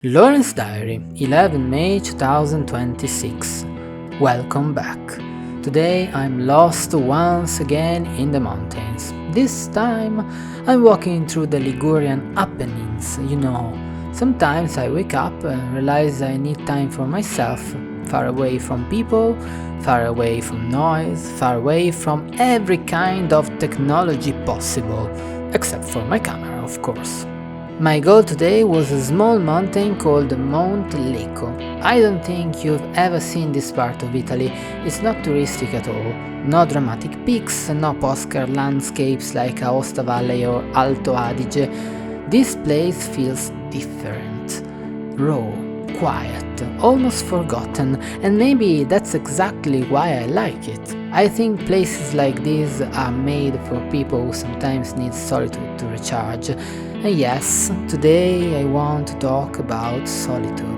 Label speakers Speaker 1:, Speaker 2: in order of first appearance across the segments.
Speaker 1: Lawrence Diary, 11 May 2026. Welcome back. Today I'm lost once again in the mountains. This time I'm walking through the Ligurian Apennines. Sometimes I wake up and realize I need time for myself, far away from people, far away from noise, far away from every kind of technology possible, except for my camera, of course. My goal today was a small mountain called Mount Leco. I don't think you've ever seen this part of Italy. It's not touristic at all. No dramatic peaks, no postcard landscapes like Aosta Valley or Alto Adige. This place feels different. Raw, quiet, almost forgotten, and maybe that's exactly why I like it. I think places like these are made for people who sometimes need solitude to recharge. And yes, today I want to talk about solitude.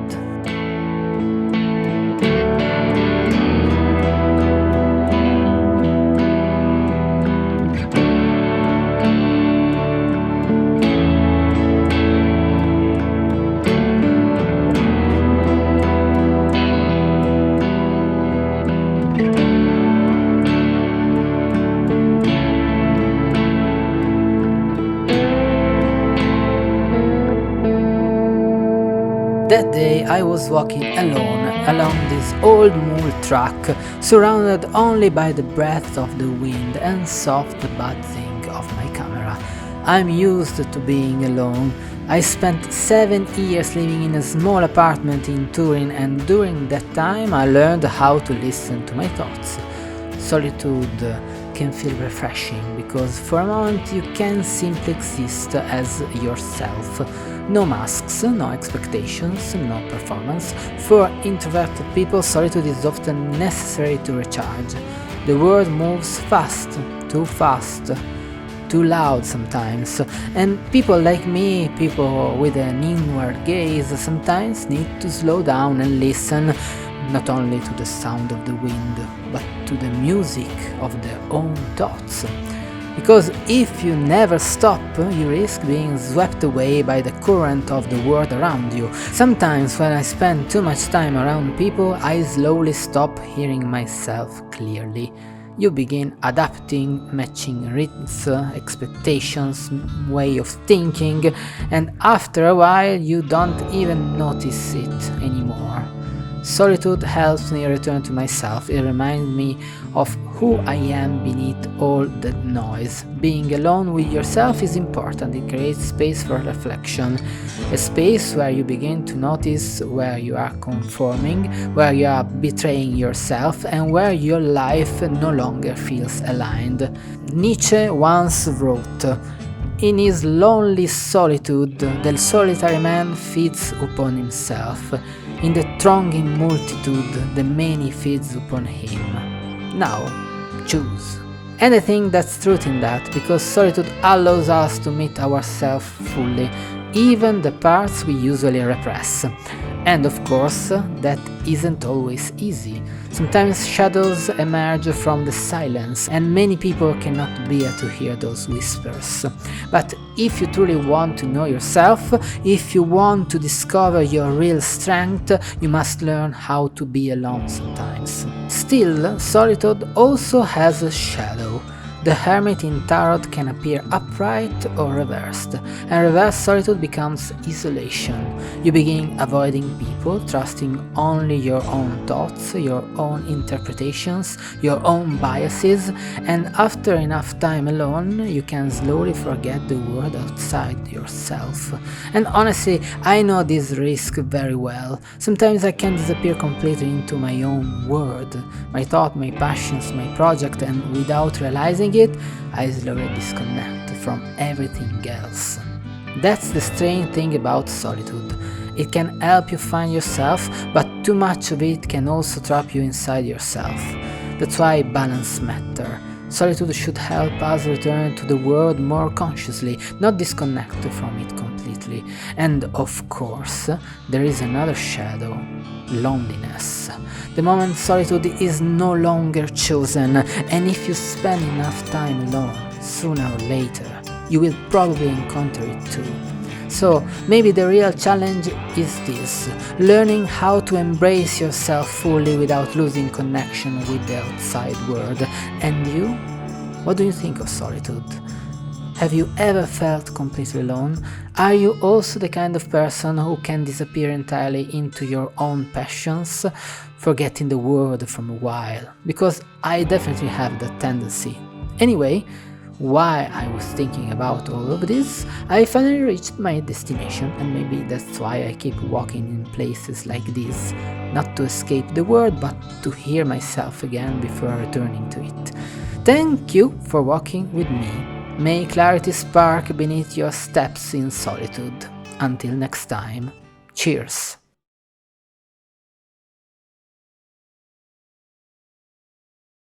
Speaker 1: That day I was walking alone along this old mule track, surrounded only by the breath of the wind and soft buzzing of my camera. I'm used to being alone. I spent 7 years living in a small apartment in Turin, and during that time I learned how to listen to my thoughts. Solitude can feel refreshing because for a moment you can simply exist as yourself. No masks, no expectations, no performance. For introverted people, solitude is often necessary to recharge. The world moves fast, too loud sometimes, and people like me, people with an inward gaze, sometimes need to slow down and listen, not only to the sound of the wind, but to the music of their own thoughts. Because if you never stop, you risk being swept away by the current of the world around you. Sometimes when I spend too much time around people, I slowly stop hearing myself clearly. You begin adapting, matching rhythms, expectations, way of thinking, and after a while you don't even notice it anymore. Solitude helps me return to myself. It reminds me of who I am beneath all the noise. Being alone with yourself is important. It creates space for reflection, a space where you begin to notice where you are conforming, where you are betraying yourself, and where your life no longer feels aligned. Nietzsche once wrote, "In his lonely solitude, the solitary man feeds upon himself. In the thronging multitude, the many feeds upon him." Now, choose. And I think that's truth in that, because solitude allows us to meet ourselves fully, even the parts we usually repress. And of course, that isn't always easy. Sometimes shadows emerge from the silence, and many people cannot bear to hear those whispers. But if you truly want to know yourself, if you want to discover your real strength, you must learn how to be alone sometimes. Still, solitude also has a shadow. The hermit in tarot can appear upright or reversed, and reversed solitude becomes isolation. You begin avoiding people, trusting only your own thoughts, your own interpretations, your own biases, and after enough time alone, you can slowly forget the world outside yourself. And honestly, I know this risk very well. Sometimes I can disappear completely into my own world, my thought, my passions, my project, and without realizing it, I slowly disconnect from everything else. That's the strange thing about solitude. It can help you find yourself, but too much of it can also trap you inside yourself. That's why balance matters. Solitude should help us return to the world more consciously, not disconnect from it completely. And of course, there is another shadow: loneliness. The moment solitude is no longer chosen, and if you spend enough time alone, sooner or later, you will probably encounter it too. So maybe the real challenge is this, learning how to embrace yourself fully without losing connection with the outside world. And you? What do you think of solitude? Have you ever felt completely alone? Are you also the kind of person who can disappear entirely into your own passions, forgetting the world for a while? Because I definitely have that tendency. Anyway, while I was thinking about all of this, I finally reached my destination, and maybe that's why I keep walking in places like this, not to escape the world, but to hear myself again before returning to it. Thank you for walking with me. May clarity spark beneath your steps in solitude. Until next time, cheers!